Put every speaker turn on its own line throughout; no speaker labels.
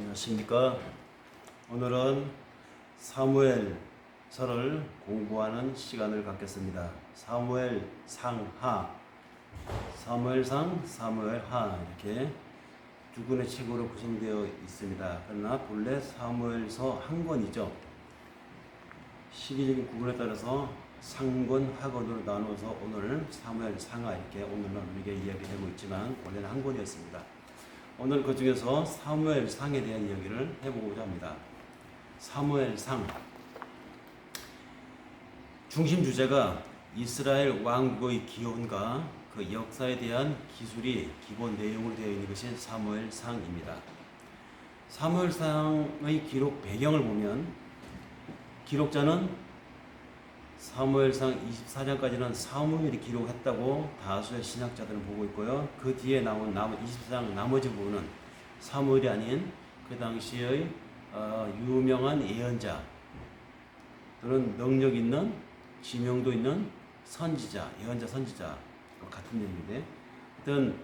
안녕하십니까. 오늘은 사무엘서를 공부하는 시간을 갖겠습니다. 사무엘상하, 사무엘상, 사무엘하 이렇게 두 권의 책으로 구성되어 있습니다. 그러나 본래 사무엘서 한 권이죠. 시기적인 구분에 따라서 상권, 하권으로 나누어서 오늘 사무엘상하 이렇게 오늘은 우리에게 이야기하고 있지만 원래는 한 권이었습니다. 오늘 그 중에서 사무엘상에 대한 이야기를 해보고자 합니다. 사무엘상 중심 주제가 이스라엘 왕국의 기원과 그 역사에 대한 기술이 기본 내용으로 되어 있는 것이 사무엘상입니다. 사무엘상의 기록 배경을 보면 기록자는 사무엘상 24장까지는 사무엘이 기록했다고 다수의 신학자들은 보고 있고요. 그 뒤에 나온 24장 나머지 부분은 사무엘이 아닌 그 당시의 유명한 예언자 또는 능력 있는 지명도 있는 선지자, 예언자 선지자 같은 얘기인데, 어떤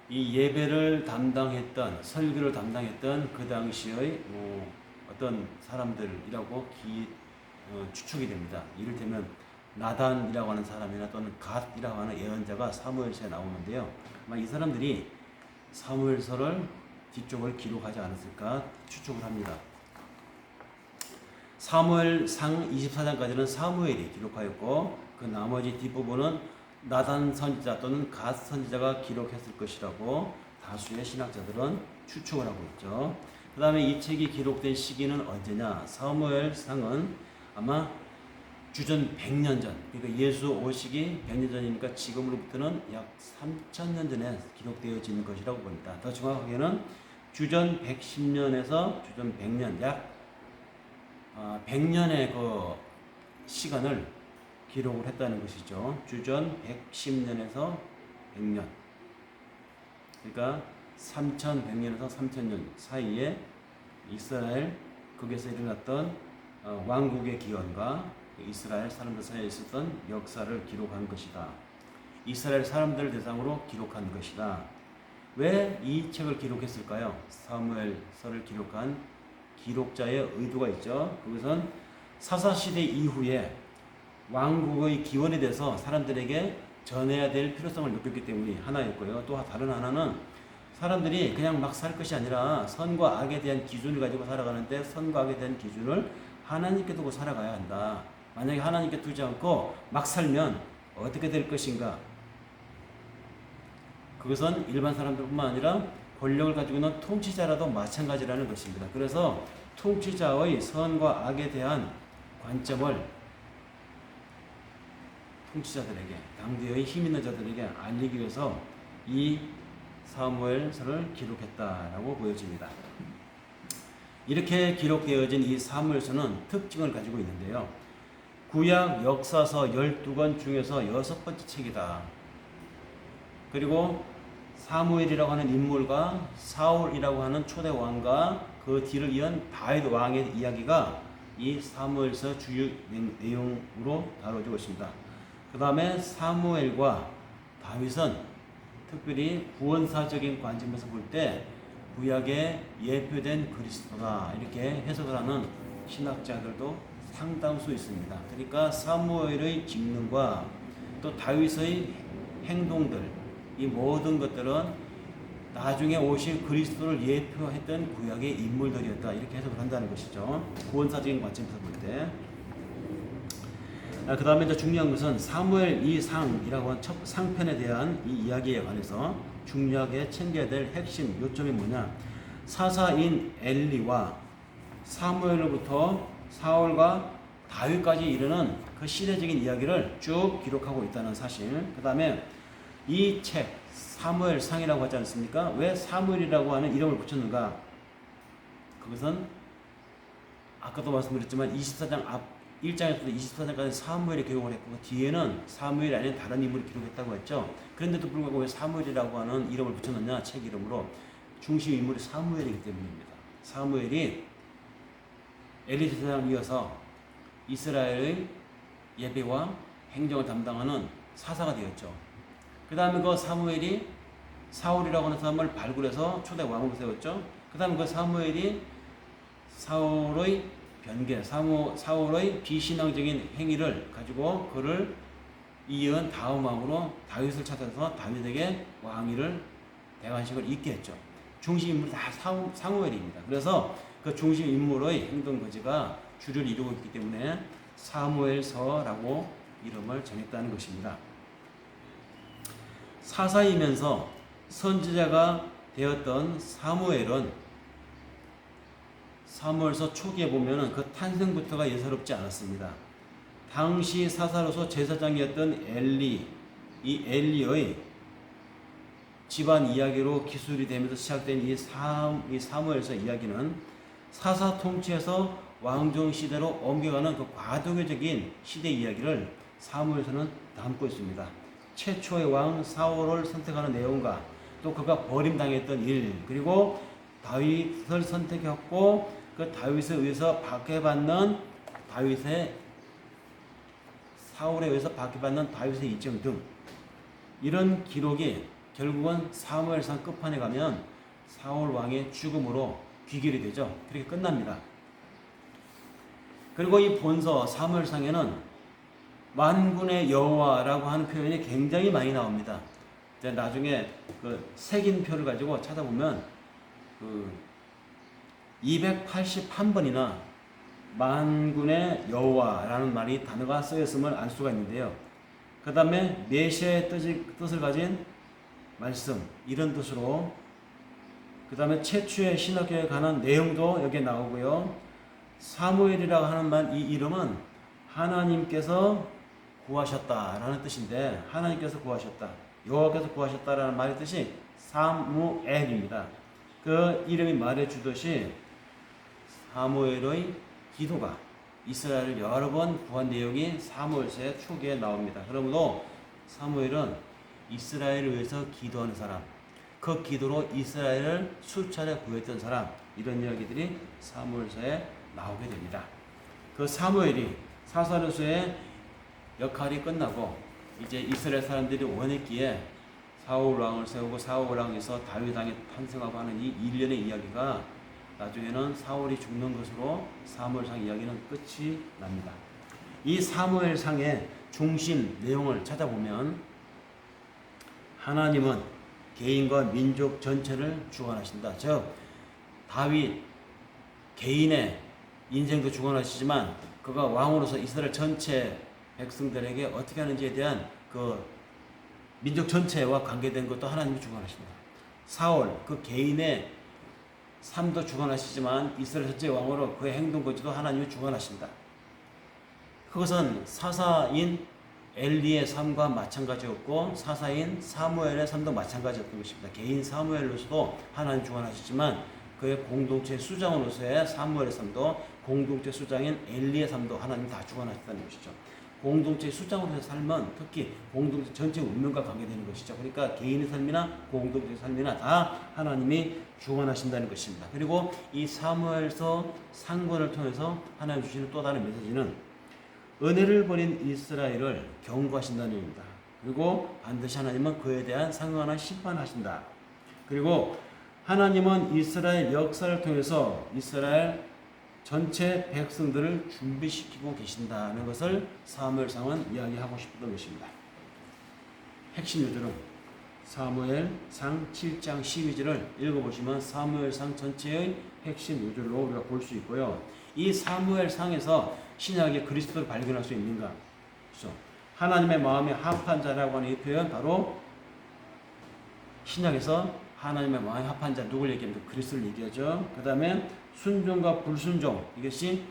이 예배를 담당했던 설교를 담당했던 그 당시의 어떤 사람들이라고 추측이 됩니다. 이를테면 나단이라고 하는 사람이나 또는 갓이라고 하는 예언자가 사무엘서에 나오는데요. 아마 이 사람들이 사무엘서를 뒤쪽을 기록하지 않았을까 추측을 합니다. 사무엘상 24장까지는 사무엘이 기록하였고 그 나머지 뒷부분은 나단 선지자 또는 갓 선지자가 기록했을 것이라고 다수의 신학자들은 추측을 하고 있죠. 그 다음에 이 책이 기록된 시기는 언제냐? 사무엘상은 아마 주전 100년 전, 그러니까 예수 오시기 100년 전이니까 지금으로부터는 약 3000년 전에 기록되어진 것이라고 봅니다. 더 정확하게는 주전 110년에서 주전 100년, 약 100년의 그 시간을 기록을 했다는 것이죠. 주전 110년에서 100년. 그러니까 3100년에서 3000년 사이에 이스라엘 거기에서 일어났던 왕국의 기원과 이스라엘 사람들 사이에 있었던 역사를 기록한 것이다. 이스라엘 사람들을 대상으로 기록한 것이다. 왜 이 책을 기록했을까요? 사무엘서를 기록한 기록자의 의도가 있죠. 그것은 사사시대 이후에 왕국의 기원에 대해서 사람들에게 전해야 될 필요성을 느꼈기 때문이 하나였고요. 또 다른 하나는 사람들이 그냥 막 살 것이 아니라 선과 악에 대한 기준을 가지고 살아가는데 선과 악에 대한 기준을 하나님께 두고 살아가야 한다. 만약에 하나님께 두지 않고 막 살면 어떻게 될 것인가? 그것은 일반 사람들뿐만 아니라 권력을 가지고 있는 통치자라도 마찬가지라는 것입니다. 그래서 통치자의 선과 악에 대한 관점을 통치자들에게, 당대의 힘 있는 자들에게 알리기 위해서 이 사무엘서를 기록했다라고 보여집니다. 이렇게 기록되어진 이 사무엘서는 특징을 가지고 있는데요. 구약 역사서 12권 중에서 6번째 책이다. 그리고 사무엘이라고 하는 인물과 사울이라고 하는 초대 왕과 그 뒤를 이은 다윗 왕의 이야기가 이 사무엘서 주요 내용으로 다뤄지고 있습니다. 그 다음에 사무엘과 다윗은 특별히 구원사적인 관점에서 볼 때 구약에 예표된 그리스도다 이렇게 해석을 하는 신학자들도 상당수 있습니다. 그러니까 사무엘의 직능과 또 다윗의 행동들 이 모든 것들은 나중에 오실 그리스도를 예표했던 구약의 인물들이었다 이렇게 해석을 한다는 것이죠. 구원사적인 관점에서 볼 때. 그 다음에 이제 중요한 것은 사무엘 이 상이라고 하는 첫 상편에 대한 이 이야기에 관해서 중요하게 챙겨야 될 핵심 요점이 뭐냐? 사사인 엘리와 사무엘로부터 사울과 다윗까지 이르는 그 시대적인 이야기를 쭉 기록하고 있다는 사실. 그 다음에 이 책 사무엘상이라고 하지 않습니까? 왜 사무엘이라고 하는 이름을 붙였는가? 그것은 아까도 말씀드렸지만 24장 앞 1장에서도 24장까지 사무엘이 기록을 했고 그 뒤에는 사무엘이 아닌 다른 인물이 기록했다고 했죠. 그런데도 불구하고 왜 사무엘이라고 하는 이름을 붙였느냐? 책 이름으로 중심 인물이 사무엘이기 때문입니다. 사무엘이 엘리 제사장을 이어서 이스라엘의 예배와 행정을 담당하는 사사가 되었죠. 그 다음에 그 사무엘이 사울이라고 하는 사람을 발굴해서 초대 왕으로 세웠죠. 그 그 다음에 그 사무엘이 사울의 변개, 사울의 비신앙적인 행위를 가지고 그를 이은 다음 왕으로 다윗을 찾아서 다윗에게 왕위를 대관식을 잇게 했죠. 중심 인물이 다 사무엘입니다. 그래서 그 중심 인물의 행동 거지가 주를 이루고 있기 때문에 사무엘서라고 이름을 정했다는 것입니다. 사사이면서 선지자가 되었던 사무엘은 사무엘서 초기에 보면은 그 탄생부터가 예사롭지 않았습니다. 당시 사사로서 제사장이었던 엘리, 이 엘리의 집안 이야기로 기술이 되면서 시작된 이 사무엘서 이야기는 사사 통치에서 왕정 시대로 옮겨가는 그 과도교적인 시대 이야기를 사무엘서는 담고 있습니다. 최초의 왕 사울을 선택하는 내용과 또 그가 버림당했던 일, 그리고 다윗을 선택했고 그 다윗에 의해서 박해받는 사울에 의해서 박해받는 다윗의 일정 등 이런 기록이 결국은 사무엘상 끝판에 가면 사울 왕의 죽음으로 귀결이 되죠. 그렇게 끝납니다. 그리고 이 본서 사무엘상에는 만군의 여호와라고 하는 표현이 굉장히 많이 나옵니다. 나중에 그 색인표를 가지고 찾아보면 그 281번이나 만군의 여호와라는 말이 단어가 쓰였음을 알 수가 있는데요. 그 다음에 메시아의 뜻을 가진 말씀, 이런 뜻으로, 그 다음에 최초의 신학교에 관한 내용도 여기에 나오고요. 사무엘이라고 하는 이 이름은 하나님께서 구하셨다라는 뜻인데, 하나님께서 구하셨다, 여호와께서 구하셨다라는 말의 뜻이 사무엘입니다. 그 이름이 말해주듯이 사무엘의 기도가 이스라엘을 여러 번 구한 내용이 사무엘서의 초기에 나옵니다. 그러므로 사무엘은 이스라엘을 위해서 기도하는 사람, 그 기도로 이스라엘을 수차례 구했던 사람, 이런 이야기들이 사무엘서에 나오게 됩니다. 그 사무엘이 사사로서의 역할이 끝나고 이제 이스라엘 사람들이 원했기에 사울 왕을 세우고 사울 왕에서 다윗 왕이 탄생하고 하는 이 일련의 이야기가 나중에는 사울이 죽는 것으로 사무엘상 이야기는 끝이 납니다. 이 사무엘상의 중심 내용을 찾아보면 하나님은 개인과 민족 전체를 주관하신다. 즉 다윗 개인의 인생도 주관하시지만 그가 왕으로서 이스라엘 전체 백성들에게 어떻게 하는지에 대한 그 민족 전체와 관계된 것도 하나님이 주관하십니다. 사울 그 개인의 삶도 주관하시지만 이스라엘 전체 왕으로 그의 행동 거지도 하나님이 주관하십니다. 그것은 사사인 엘리의 삶과 마찬가지였고 사사인 사무엘의 삶도 마찬가지였던 것입니다. 개인 사무엘로서도 하나님 주관하시지만 그의 공동체 수장으로서의 사무엘의 삶도 공동체 수장인 엘리의 삶도 하나님 다 주관하셨다는 것이죠. 공동체 수장으로서의 삶은 특히 공동체 전체 운명과 관계되는 것이죠. 그러니까 개인의 삶이나 공동체 삶이나 다 하나님이 주관하신다는 것입니다. 그리고 이 사무엘서 상권을 통해서 하나님 주시는 또 다른 메시지는 은혜를 버린 이스라엘을 경고하신다는 얘기입니다. 그리고 반드시 하나님은 그에 대한 상응하는 심판하신다. 그리고 하나님은 이스라엘 역사를 통해서 이스라엘 전체 백성들을 준비시키고 계신다는 것을 사무엘상은 이야기하고 싶었던 것입니다. 핵심 요절은 사무엘상 7장 12절을 읽어보시면 사무엘상 전체의 핵심 요절로 우리가 볼 수 있고요. 이 사무엘상에서 신약의 그리스도를 발견할 수 있는가? 그렇죠? 하나님의 마음에 합한 자라고 하는 이 표현, 바로 신약에서 하나님의 마음에 합한 자, 누굴 얘기합니까? 그리스도를 얘기하죠. 그 다음에 순종과 불순종, 이것이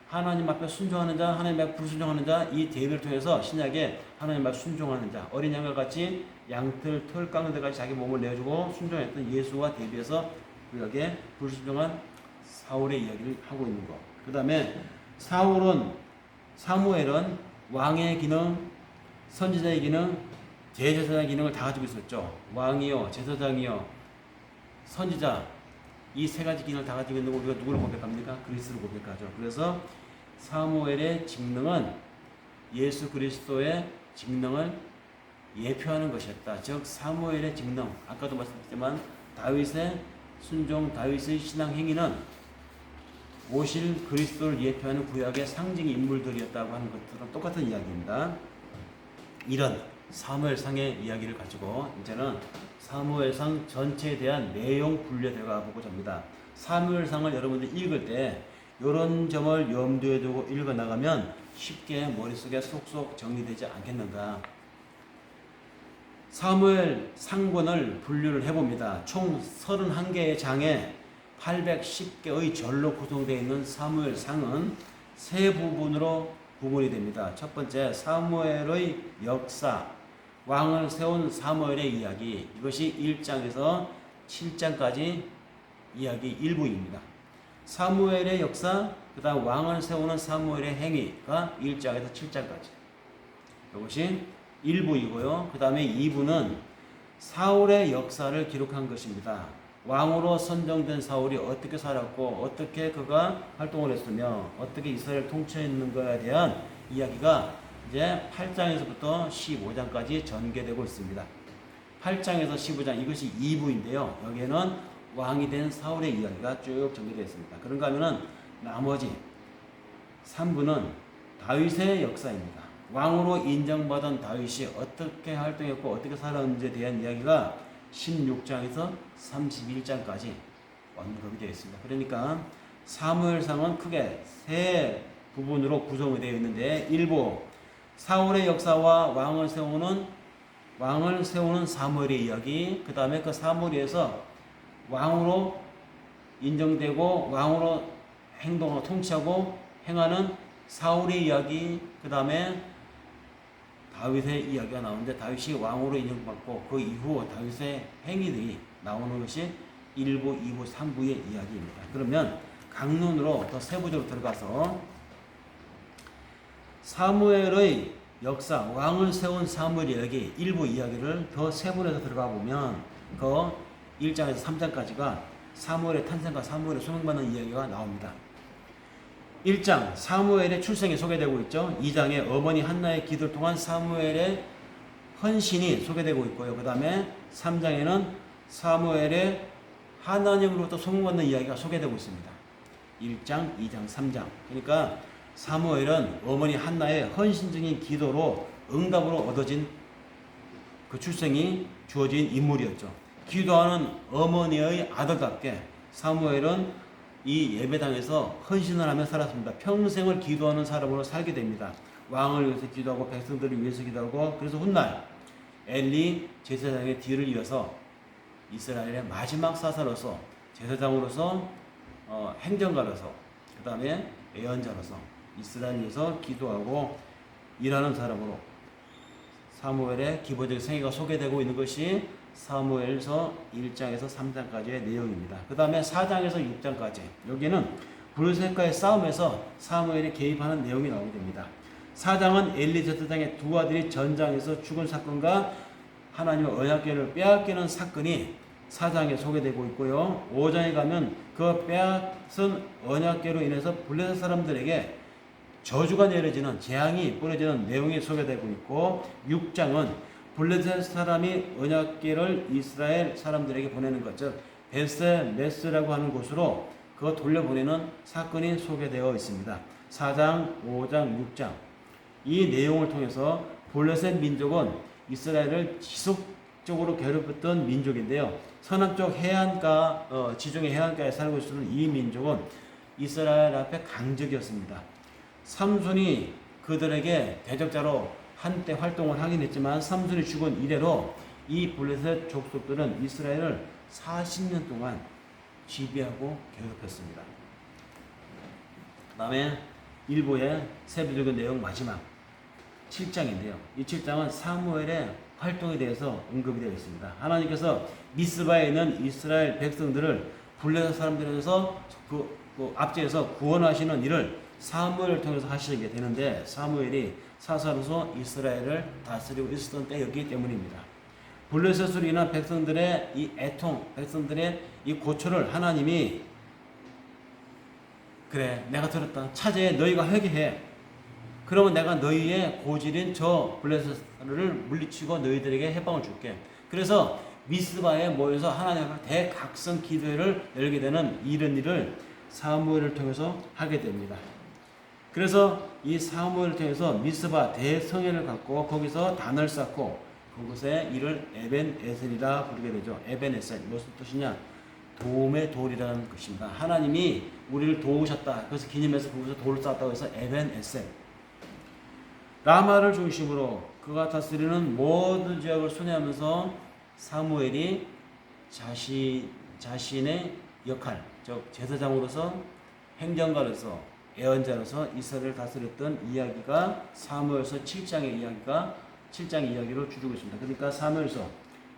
하나님 앞에 순종하는 자, 하나님 앞에 불순종하는 자, 이 대비를 통해서 신약에 하나님 앞에 순종하는 자, 어린 양과 같이 양털 털 깎는 데까지 자기 몸을 내어주고 순종했던 예수와 대비해서 여기에 불순종한 사울의 이야기를 하고 있는 것. 그 다음에 사무엘은 왕의 기능, 선지자의 기능, 제사장의 기능을 다 가지고 있었죠. 왕이요, 제사장이요, 선지자, 이 세 가지 기능을 다 가지고 있는 거 우리가 누구를 고백합니까? 그리스도를 고백하죠. 그래서 사무엘의 직능은 예수 그리스도의 직능을 예표하는 것이었다. 즉 사무엘의 직능, 아까도 말씀드렸지만 다윗의 순종 다윗의 신앙 행위는 오실 그리스도를 예표하는 구약의 상징 인물들이었다고 하는 것들은 똑같은 이야기입니다. 이런 사무엘상의 이야기를 가지고 이제는 사무엘상 전체에 대한 내용 분류에 들어가 보고자 합니다. 사무엘상을 여러분들 읽을 때 이런 점을 염두에 두고 읽어 나가면 쉽게 머릿속에 쏙쏙 정리되지 않겠는가. 사무엘 상권을 분류를 해봅니다. 총 31개의 장에 810개의 절로 구성되어 있는 사무엘 상은 세 부분으로 구분이 됩니다. 첫 번째, 사무엘의 역사, 왕을 세운 사무엘의 이야기. 이것이 1장에서 7장까지 이야기 일부입니다. 사무엘의 역사, 그 다음 왕을 세우는 사무엘의 행위가 1장에서 7장까지. 이것이 1부이고요. 그 다음에 2부는 사울의 역사를 기록한 것입니다. 왕으로 선정된 사울이 어떻게 살았고 어떻게 그가 활동을 했으며 어떻게 이스라엘을 통치했는 것에 대한 이야기가 이제 8장에서부터 15장까지 전개되고 있습니다. 8장에서 15장 이것이 2부인데요. 여기에는 왕이 된 사울의 이야기가 쭉 전개되어 있습니다. 그런가 하면은 나머지 3부는 다윗의 역사입니다. 왕으로 인정받은 다윗이 어떻게 활동했고 어떻게 살았는지에 대한 이야기가 16장에서 31장까지 언급이 되어 있습니다. 그러니까 사무엘상은 크게 세 부분으로 구성이 되어 있는데, 일부 사울의 역사와 왕을 세우는 사무엘의 이야기, 그 다음에 그 사무엘에서 왕으로 인정되고 왕으로 행동하고 통치하고 행하는 사울의 이야기, 그 다음에 다윗의 이야기가 나오는데 다윗이 왕으로 인정받고 그 이후 다윗의 행위들이 나오는 것이 1부, 2부, 3부의 이야기입니다. 그러면 강론으로 더 세부적으로 들어가서 사무엘의 역사, 왕을 세운 사무엘 이야기, 1부 이야기를 더 세분해서 들어가 보면 그 1장에서 3장까지가 사무엘의 탄생과 사무엘의 소명받는 이야기가 나옵니다. 1장 사무엘의 출생이 소개되고 있죠. 2장에 어머니 한나의 기도를 통한 사무엘의 헌신이 소개되고 있고요. 그 다음에 3장에는 사무엘의 하나님으로부터 소명받는 이야기가 소개되고 있습니다. 1장, 2장, 3장. 그러니까 사무엘은 어머니 한나의 헌신적인 기도로 응답으로 얻어진 그 출생이 주어진 인물이었죠. 기도하는 어머니의 아들답게 사무엘은 이 예배당에서 헌신을 하며 살았습니다. 평생을 기도하는 사람으로 살게 됩니다. 왕을 위해서 기도하고 백성들을 위해서 기도하고, 그래서 훗날 엘리 제사장의 뒤를 이어서 이스라엘의 마지막 사사로서, 제사장으로서, 행정가로서, 그 다음에 예언자로서 이스라엘 위해서 기도하고 일하는 사람으로 사무엘의 기본적인 생애가 소개되고 있는 것이 사무엘서 1장에서 3장까지의 내용입니다. 그 다음에 4장에서 6장까지, 여기는 블레셋과의 싸움에서 사무엘이 개입하는 내용이 나오게 됩니다. 4장은 엘리 제사장의 두 아들이 전장에서 죽은 사건과 하나님의 언약궤를 빼앗기는 사건이 4장에 소개되고 있고요. 5장에 가면 그 빼앗은 언약궤로 인해서 블레셋 사람들에게 저주가 내려지는, 재앙이 뿌려지는 내용이 소개되고 있고, 6장은 블레셋 사람이 언약궤를 이스라엘 사람들에게 보내는 것, 즉 베스메스라고 하는 곳으로 그거 돌려보내는 사건이 소개되어 있습니다. 4장, 5장, 6장 이 내용을 통해서 블레셋 민족은 이스라엘을 지속적으로 괴롭혔던 민족인데요. 서남쪽 해안가, 지중해 해안가에 살고 있었던 이 민족은 이스라엘 앞에 강적이었습니다. 삼손이 그들에게 대적자로 한때 활동을 하긴 했지만 삼손이 죽은 이래로 이 블레셋 족속들은 이스라엘을 40년 동안 지배하고 괴롭혔습니다. 그 다음에 일부의 세부적인 내용 마지막 7장인데요. 이 7장은 사무엘의 활동에 대해서 언급이 되어 있습니다. 하나님께서 미스바에 있는 이스라엘 백성들을 블레셋 사람들에서 그 압제에서 구원하시는 일을 사무엘을 통해서 하시게 되는데, 사무엘이 사사로서 이스라엘을 다스리고 있었던 때였기 때문입니다. 블레셋으로 인한 백성들의 이 애통, 백성들의 이 고초를 하나님이 그래 내가 들었다, 차제에 너희가 회개해, 그러면 내가 너희의 고질인 저 블레셋을 물리치고 너희들에게 해방을 줄게. 그래서 미스바에 모여서 하나님 앞에 대각성 기도회를 열게 되는 이런 일을 사무엘을 통해서 하게 됩니다. 그래서 이 사무엘을 통해서 미스바 대성회를 갖고 거기서 단을 쌓고 그곳에 이를 에벤에셀이라 부르게 되죠. 에벤에셀 무슨 뜻이냐? 도움의 돌이라는 것입니다. 하나님이 우리를 도우셨다. 그래서 기념해서 거기서 돌을 쌓았다고 해서 에벤에셀. 라마를 중심으로 그가 다스리는 모든 지역을 순회하면서 사무엘이 자신의 역할, 즉 제사장으로서 행정가로서 예언자로서 이스라엘을 다스렸던 이야기가 사무엘서 7장의 이야기가 7장 이야기를 주고 있습니다. 그러니까 사무엘서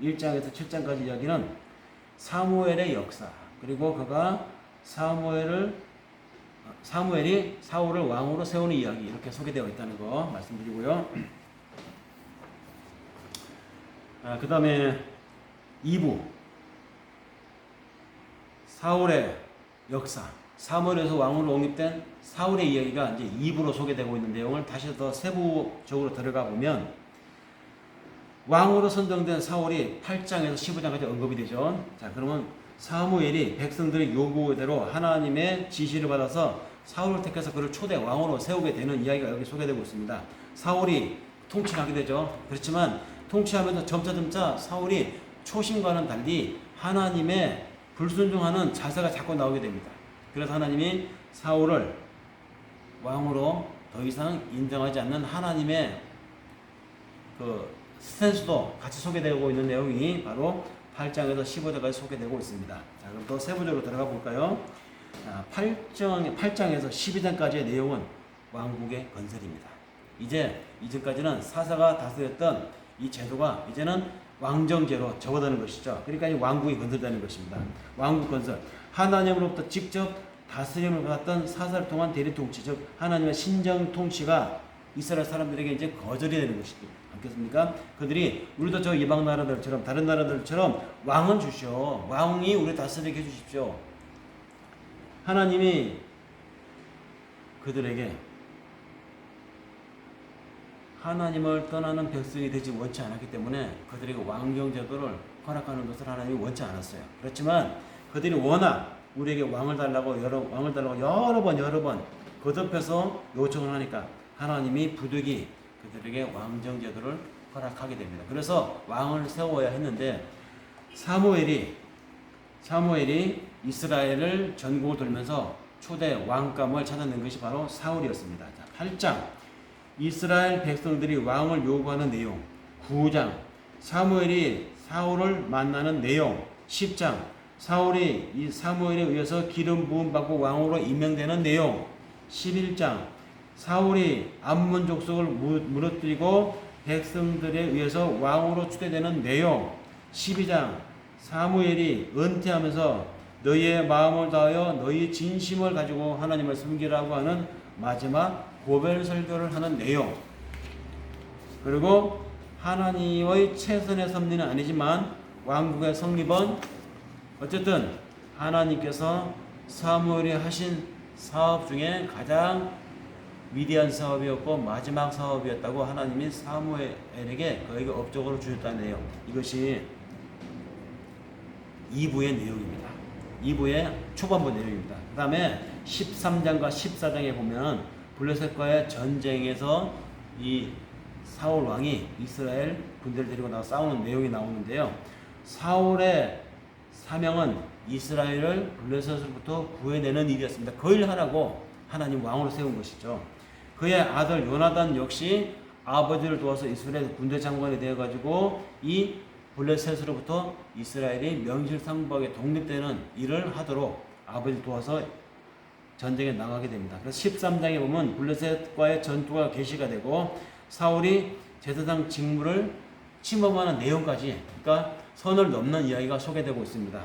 1장에서 7장까지 이야기는 사무엘의 역사, 그리고 그가 사무엘이 사울을 왕으로 세우는 이야기, 이렇게 소개되어 있다는 거 말씀드리고요. 그 다음에 2부 사울의 역사, 사무엘에서 왕으로 옹립된 사울의 이야기가 이제 2부로 소개되고 있는 내용을 다시 더 세부적으로 들어가 보면 왕으로 선정된 사울이 8장에서 15장까지 언급이 되죠. 자, 그러면 사무엘이 백성들의 요구대로 하나님의 지시를 받아서 사울을 택해서 그를 초대 왕으로 세우게 되는 이야기가 여기 소개되고 있습니다. 사울이 통치를 하게 되죠. 그렇지만 통치하면서 점차 사울이 초심과는 달리 하나님의 불순종하는 자세가 자꾸 나오게 됩니다. 그래서 하나님이 사울을 왕으로 더 이상 인정하지 않는 하나님의 그 스탠스도 같이 소개되고 있는 내용이 바로 8장에서 15장까지 소개되고 있습니다. 자, 그럼 더 세부적으로 들어가 볼까요? 8장에서 12장까지의 내용은 왕국의 건설입니다. 이제 이전까지는 사사가 다스렸던 이 제도가 이제는 왕정제로 접어드는 것이죠. 그러니까 이 왕국이 건설되는 것입니다. 왕국 건설. 하나님으로부터 직접 다스림을 받았던 사사를 통한 대리 통치, 즉 하나님의 신정 통치가 이스라엘 사람들에게 이제 거절이 되는 것이죠. 않겠습니까? 그들이 우리도 저 이방 나라들처럼 다른 나라들처럼 왕은 주시오. 왕이 우리 다스리게 해주십시오. 하나님이 그들에게 하나님을 떠나는 백성이 되지 원치 않았기 때문에 그들에게 왕정제도를 허락하는 것을 하나님이 원치 않았어요. 그렇지만 그들이 워낙 우리에게 왕을 달라고 여러 번 거듭해서 요청을 하니까 하나님이 부득이 그들에게 왕정제도를 허락하게 됩니다. 그래서 왕을 세워야 했는데 사무엘이 이스라엘을 전국을 돌면서 초대 왕감을 찾아낸 것이 바로 사울이었습니다. 자, 8장 이스라엘 백성들이 왕을 요구하는 내용, 9장 사무엘이 사울을 만나는 내용, 10장 사울이 이 사무엘에 의해서 기름 부음 받고 왕으로 임명되는 내용, 11장 사울이 암몬 족속을 무너뜨리고 백성들에 의해서 왕으로 추대되는 내용, 12장 사무엘이 은퇴하면서 너희의 마음을 다하여 너희 진심을 가지고 하나님을 섬기라고 하는 마지막 고별 설교를 하는 내용, 그리고 하나님의 최선의 섭리는 아니지만 왕국의 성립은 어쨌든 하나님께서 사무엘이 하신 사업 중에 가장 위대한 사업이었고 마지막 사업이었다고 하나님이 사무엘에게 그에게 업적으로 주셨다는 내용, 이것이 2부의 내용입니다. 2부의 초반부 내용입니다. 그 다음에 13장과 14장에 보면 블레셋과의 전쟁에서 이 사울 왕이 이스라엘 군대를 데리고 나와 싸우는 내용이 나오는데요. 사울의 사명은 이스라엘을 블레셋으로부터 구해내는 일이었습니다. 그 일 하라고 하나님 왕으로 세운 것이죠. 그의 아들 요나단 역시 아버지를 도와서 이스라엘 군대 장관이 되어가지고 이 블레셋으로부터 이스라엘이 명실상부하게 독립되는 일을 하도록 아버지를 도와서 전쟁에 나가게 됩니다. 그래서 13장에 보면 블레셋과의 전투가 개시가 되고 사울이 제사장 직무를 침범하는 내용까지, 그러니까 선을 넘는 이야기가 소개되고 있습니다.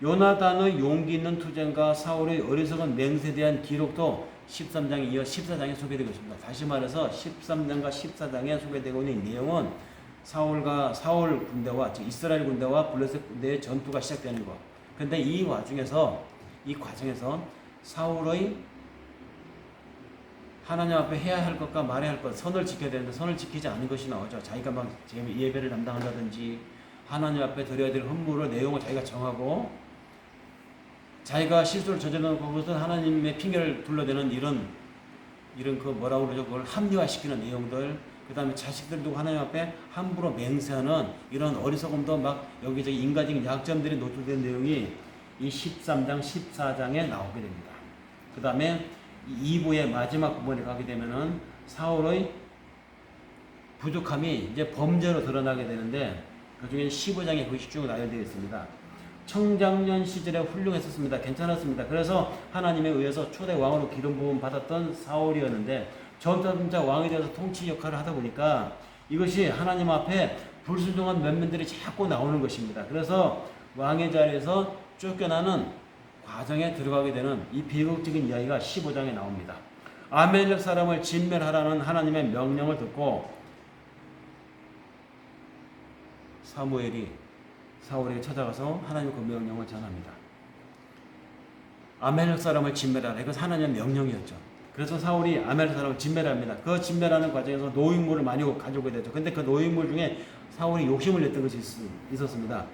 요나단의 용기 있는 투쟁과 사울의 어리석은 맹세에 대한 기록도 13장에 이어 14장에 소개되고 있습니다. 다시 말해서 13장과 14장에 소개되고 있는 내용은 사울 군대와, 즉 이스라엘 군대와 블레셋 군대의 전투가 시작되는 것. 그런데 이 과정에서 사울의 하나님 앞에 해야 할 것과 말해야 할 것, 선을 지켜야 되는데 선을 지키지 않은 것이 나오죠. 자기가 막 예배를 담당한다든지 하나님 앞에 드려야 될 헌물을 내용을 자기가 정하고 자기가 실수를 저지르는 그것은 하나님의 핑계를 둘러대는 이런 그 뭐라고 그러죠? 그걸 합리화시키는 내용들, 그 다음에 자식들 두고 하나님 앞에 함부로 맹세하는 이런 어리석음도 막 여기저기 인간적인 약점들이 노출된 내용이 이 13장, 14장에 나오게 됩니다. 그 다음에 2부의 마지막 부분에 가게 되면은 사울의 부족함이 이제 범죄로 드러나게 되는데 그 중에 15장에 그것이 집중으로 나열되어 있습니다. 청장년 시절에 훌륭했었습니다. 괜찮았습니다. 그래서 하나님에 의해서 초대 왕으로 기름 부음 받았던 사울이었는데 점차 왕에 대해서 통치 역할을 하다 보니까 이것이 하나님 앞에 불순종한 면면들이 자꾸 나오는 것입니다. 그래서 왕의 자리에서 쫓겨나는 과정에 들어가게 되는 이 비극적인 이야기가 15장에 나옵니다. 아멜렉 사람을 진멸하라는 하나님의 명령을 듣고 사무엘이 사울에게 찾아가서 하나님 그 명령을 전합니다. 아멜렉 사람을 진멸하라. 이것은 하나님의 명령이었죠. 그래서 사울이 아멜렉 사람을 진멸합니다. 그 진멸하는 과정에서 노획물을 많이 가져오게 되죠. 근데 그 노획물 중에 사울이 욕심을 냈던 것이 있었습니다.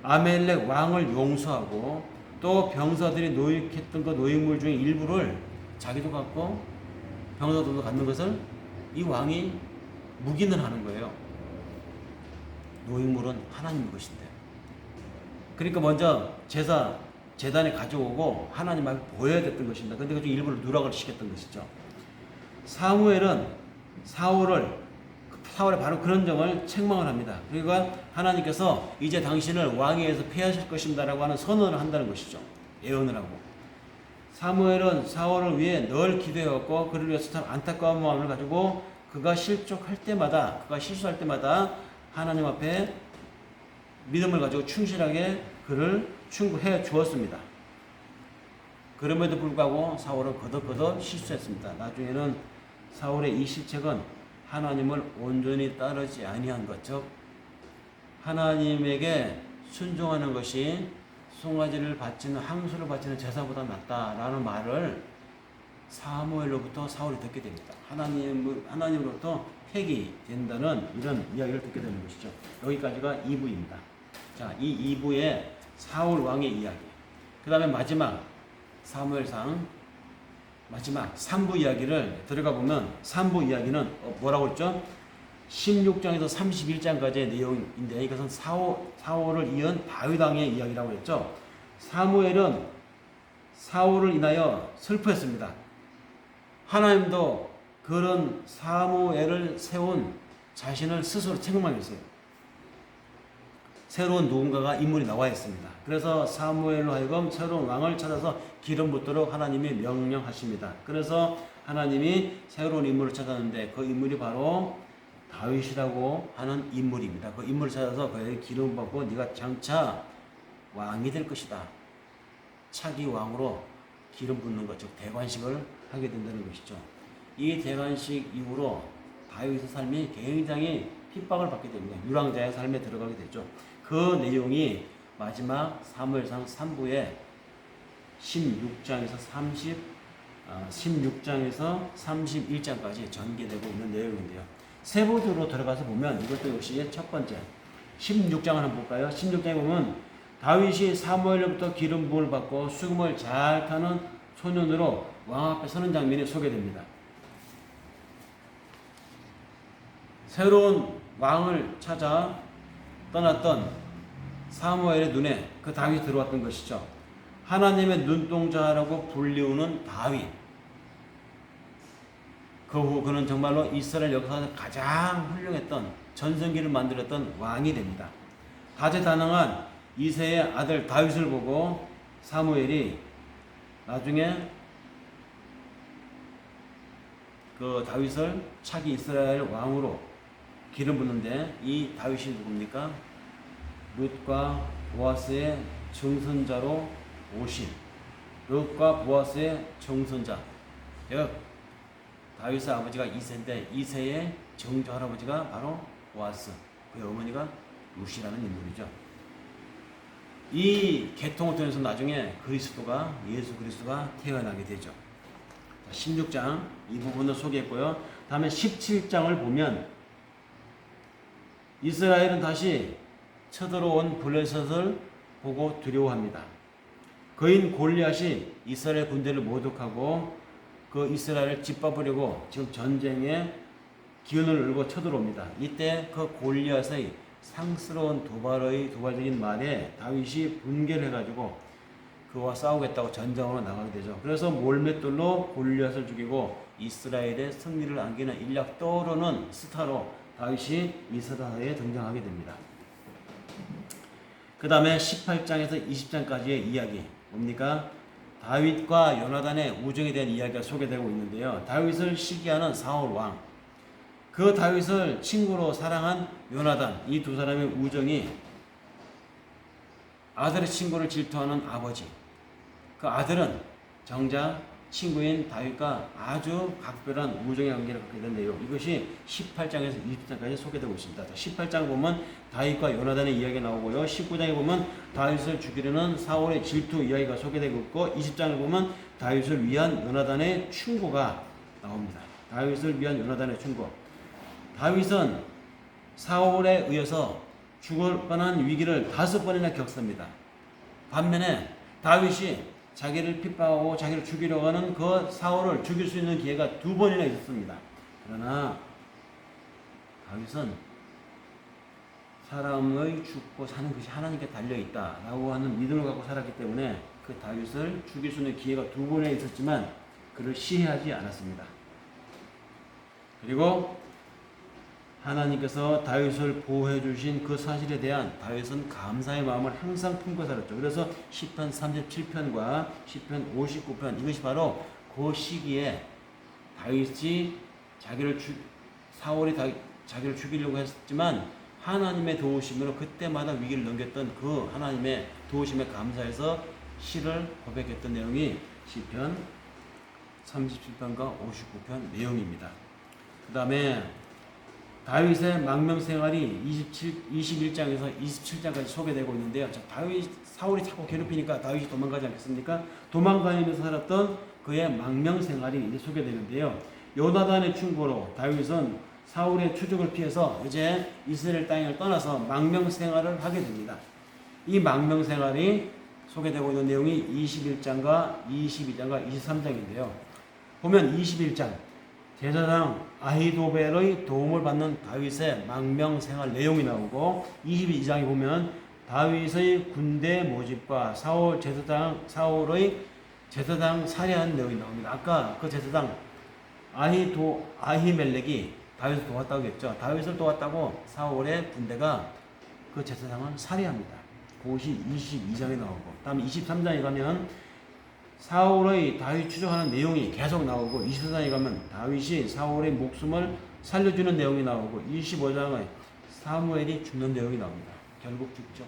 아멜렉 왕을 용서하고 또 병사들이 노획했던 그 노획물 중에 일부를 자기도 갖고 병사들도 갖는 것을 이 왕이 묵인을 하는 거예요. 노획물은 하나님의 것인데. 그러니까 먼저 재단에 가져오고 하나님 앞에 보여야 됐던 것입니다. 근데 그중 일부를 누락을 시켰던 것이죠. 사무엘은 사울의 바로 그런 점을 책망을 합니다. 그러니까 하나님께서 이제 당신을 왕위에서 폐하실 것입니다라고 하는 선언을 한다는 것이죠. 예언을 하고. 사무엘은 사울을 위해 늘 기도해왔고 그를 위해서 참 안타까운 마음을 가지고 그가 실수할 때마다 하나님 앞에 믿음을 가지고 충실하게 그를 충고해 주었습니다. 그럼에도 불구하고 사울은 거듭 실수했습니다. 나중에는 사울의 이 실책은 하나님을 온전히 따르지 아니한 것, 즉 하나님에게 순종하는 것이 송아지를 바치는 항수를 바치는 제사보다 낫다라는 말을 사무엘로부터 사울이 듣게 됩니다. 하나님으로부터 폐기된다는 이런 이야기를 듣게 되는 것이죠. 여기까지가 2부입니다. 자, 이 2부의 사울 왕의 이야기. 그 다음에 마지막 사무엘상 마지막 3부 이야기를 들어가 보면 3부 이야기는 뭐라고 했죠? 16장에서 31장까지의 내용인데 이것은 사울을 이은 다윗 왕의 이야기라고 했죠. 사무엘은 사울을 인하여 슬퍼했습니다. 하나님도 그런 사무엘을 세운 자신을 스스로 책망했어요. 새로운 누군가가 인물이 나와 있습니다. 그래서 사무엘로 하여금 새로운 왕을 찾아서 기름 붓도록 하나님이 명령하십니다. 그래서 하나님이 새로운 인물을 찾았는데 그 인물이 바로 다윗이라고 하는 인물입니다. 그 인물을 찾아서 그에게 기름 붓고 네가 장차 왕이 될 것이다. 차기 왕으로 기름 붓는 것, 즉 대관식을 하게 된다는 것이죠. 이 대관식 이후로 다윗의 삶이 굉장히 핍박을 받게 됩니다. 유랑자의 삶에 들어가게 되죠. 그 내용이 마지막 사무엘상 3부의 16장에서 31장까지 전개되고 있는 내용인데요. 세부적으로 들어가서 보면 이것도 역시 첫 번째 16장을 한번 볼까요? 16장에 보면 다윗이 사무엘로부터 기름 부음을 받고 수금을 잘 타는 소년으로 왕 앞에 서는 장면이 소개됩니다. 새로운 왕을 찾아 떠났던 사무엘의 눈에 그 다윗이 들어왔던 것이죠. 하나님의 눈동자라고 불리우는 다윗. 그 후 그는 정말로 이스라엘 역사에서 가장 훌륭했던 전성기를 만들었던 왕이 됩니다. 다재다능한 이새의 아들 다윗을 보고 사무엘이 나중에 그 다윗을 차기 이스라엘 왕으로 기름 붓는데 이 다윗이 누굽니까? 룻과 보아스의 정선자로 오신 룻과 보아스의 정선자, 즉 다윗의 아버지가 이새인데 이새의 정조 할아버지가 바로 보아스, 그의 어머니가 룻이라는 인물이죠. 이 계통을 통해서 나중에 예수 그리스도가 태어나게 되죠. 16장 이 부분을 소개했고요. 다음에 17장을 보면 이스라엘은 다시 쳐들어온 블레셋을 보고 두려워합니다. 그인 골리앗이 이스라엘 군대를 모독하고 그 이스라엘을 짓밟으려고 지금 전쟁에 기운을 잃고 쳐들어옵니다. 이때 그 골리앗의 상스러운 도발적인 말에 다윗이 분개를 해가지고 그와 싸우겠다고 전장으로 나가게 되죠. 그래서 몰맷돌로 골리앗을 죽이고 이스라엘의 승리를 안기는 인력 떠오르는 스타로 다윗이 이스라엘에 등장하게 됩니다. 그 다음에 18장에서 20장까지의 이야기 뭡니까? 다윗과 요나단의 우정에 대한 이야기가 소개되고 있는데요. 다윗을 시기하는 사울 왕, 그 다윗을 친구로 사랑한 요나단, 이 두 사람의 우정이 아들의 친구를 질투하는 아버지, 그 아들은 정작 친구인 다윗과 아주 각별한 우정의 관계를 갖게 된대요. 이것이 18장에서 20장까지 소개되고 있습니다. 18장 보면 다윗과 요나단의 이야기가 나오고요. 19장에 보면 다윗을 죽이려는 사울의 질투 이야기가 소개되고 있고 20장에 보면 다윗을 위한 요나단의 충고가 나옵니다. 다윗을 위한 요나단의 충고. 다윗은 사울에 의해서 죽을 뻔한 위기를 5번이나 겪습니다. 반면에 다윗이 자기를 핍박하고 자기를 죽이려고 하는 그 사울을 죽일 수 있는 기회가 2번이나 있었습니다. 그러나 다윗은 사람의 죽고 사는 것이 하나님께 달려있다라고 하는 믿음을 갖고 살았기 때문에 그 다윗을 죽일 수 있는 기회가 2번이나 있었지만 그를 시해하지 않았습니다. 그리고 하나님께서 다윗을 보호해 주신 그 사실에 대한 다윗은 감사의 마음을 항상 품고 살았죠. 그래서 시편 37편과 시편 59편, 이것이 바로 그 시기에 다윗이 사울이 자기를 죽이려고 했지만 하나님의 도우심으로 그때마다 위기를 넘겼던 그 하나님의 도우심에 감사해서 시를 고백했던 내용이 시편 37편과 59편 내용입니다. 그 다음에 다윗의 망명 생활이 21장에서 27장까지 소개되고 있는데요. 사울이 자꾸 괴롭히니까 다윗이 도망가지 않겠습니까? 도망다니면서 살았던 그의 망명 생활이 이제 소개되는데요. 요나단의 충고로 다윗은 사울의 추적을 피해서 이제 이스라엘 땅을 떠나서 망명 생활을 하게 됩니다. 이 망명 생활이 소개되고 있는 내용이 21장과 22장과 23장인데요. 보면 21장 제사장 아히도벨의 도움을 받는 다윗의 망명 생활 내용이 나오고 22장에 보면 다윗의 군대 모집과 사울의 제사장 살해한 내용이 나옵니다. 아까 그 제사장 아히멜렉이 다윗을 도왔다고 했죠. 다윗을 도왔다고 사울의 군대가 그 제사장을 살해합니다. 그것이 22장에 나오고 다음 23장에 가면 사울의 다윗 추적하는 내용이 계속 나오고 24장에 가면 다윗이 사울의 목숨을 살려주는 내용이 나오고 25장에 사무엘이 죽는 내용이 나옵니다. 결국 죽죠.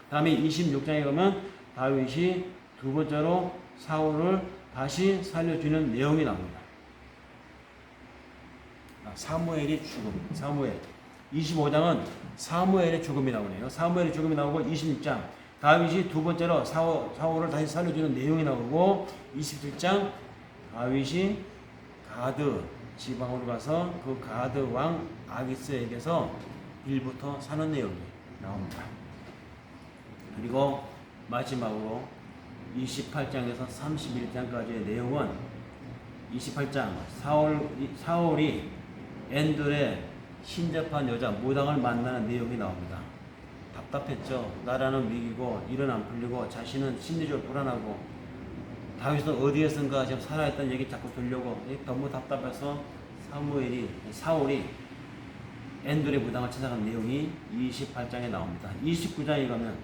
다음에 26장에 가면 다윗이 두 번째로 사울을 다시 살려주는 내용이 나옵니다. 사무엘이 죽음, 사무엘. 25장은 사무엘의 죽음이 나오네요. 사무엘의 죽음이 나오고 26장 다윗이 두 번째로 사울을 다시 살려주는 내용이 나오고 27장 다윗이 가드 지방으로 가서 그 가드 왕 아기스에게서 일부터 사는 내용이 나옵니다. 그리고 마지막으로 28장에서 31장까지의 내용은 28장 사울이 엔돌의 신접한 여자 무당을 만나는 내용이 나옵니다. 답답했죠. 나라는 위기고 일은 안 풀리고 자신은 심리적으로 불안하고 다윗은 어디에선가 지금 살아있다는 얘기 자꾸 들려고 너무 답답해서 사울이 엔돌의 무당을 찾아간 내용이 28장에 나옵니다. 29장에 가면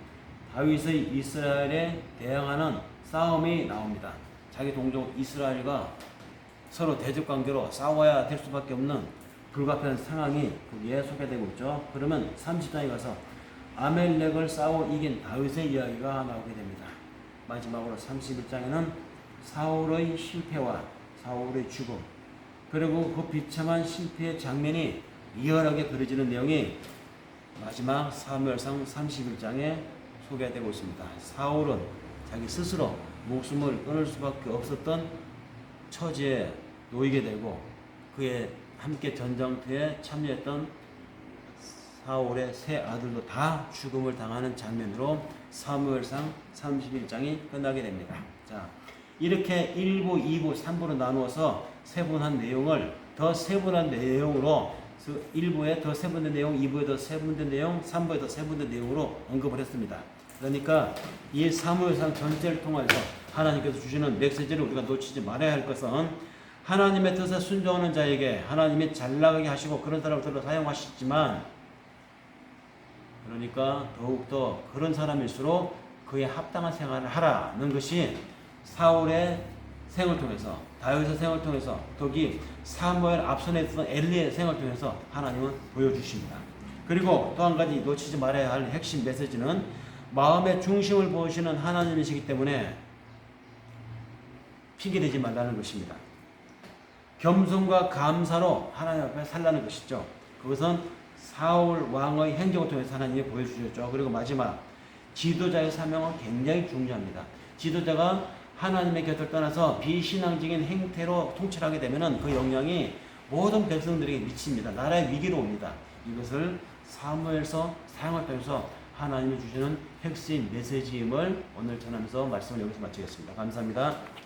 다윗의 이스라엘에 대항하는 싸움이 나옵니다. 자기 동족 이스라엘과 서로 대적관계로 싸워야 될 수밖에 없는 불가피한 상황이 거기에 소개되고 있죠. 그러면 30장에 가서 아멜렉을 싸워 이긴 다윗의 이야기가 나오게 됩니다. 마지막으로 31장에는 사울의 실패와 사울의 죽음 그리고 그 비참한 실패의 장면이 리얼하게 그려지는 내용이 마지막 사무엘상 31장에 소개되고 있습니다. 사울은 자기 스스로 목숨을 끊을 수밖에 없었던 처지에 놓이게 되고 그의 함께 전쟁터에 참여했던 사울의 세 아들도 다 죽음을 당하는 장면으로 사무엘상 31장이 끝나게 됩니다. 자, 이렇게 1부, 2부, 3부로 나누어서 세분한 내용을 더 세분한 내용으로 1부에 더 세분된 내용, 2부에 더 세분된 내용, 3부에 더 세분된 내용으로 언급을 했습니다. 그러니까 이 사무엘상 전체를 통해서 하나님께서 주시는 메시지를 우리가 놓치지 말아야 할 것은 하나님의 뜻에 순종하는 자에게 하나님이 잘 나가게 하시고 그런 사람들을 사용하시지만 그러니까 더욱더 그런 사람일수록 그에 합당한 생활을 하라는 것이 사울의 생을 통해서 다윗의 생을 통해서 더욱이 사무엘 앞선에 있었던 엘리의 생을 통해서 하나님은 보여주십니다. 그리고 또 한 가지 놓치지 말아야 할 핵심 메시지는 마음의 중심을 보시는 하나님이시기 때문에 핑계대지 말라는 것입니다. 겸손과 감사로 하나님 앞에 살라는 것이죠. 그것은 사울 왕의 행적을 통해서 하나님이 보여주셨죠. 그리고 마지막 지도자의 사명은 굉장히 중요합니다. 지도자가 하나님의 곁을 떠나서 비신앙적인 행태로 통치하게 되면 그 영향이 모든 백성들에게 미칩니다. 나라의 위기로 옵니다. 이것을 사무엘서 사용을 통해서 하나님이 주시는 핵심 메시지임을 오늘 전하면서 말씀을 여기서 마치겠습니다. 감사합니다.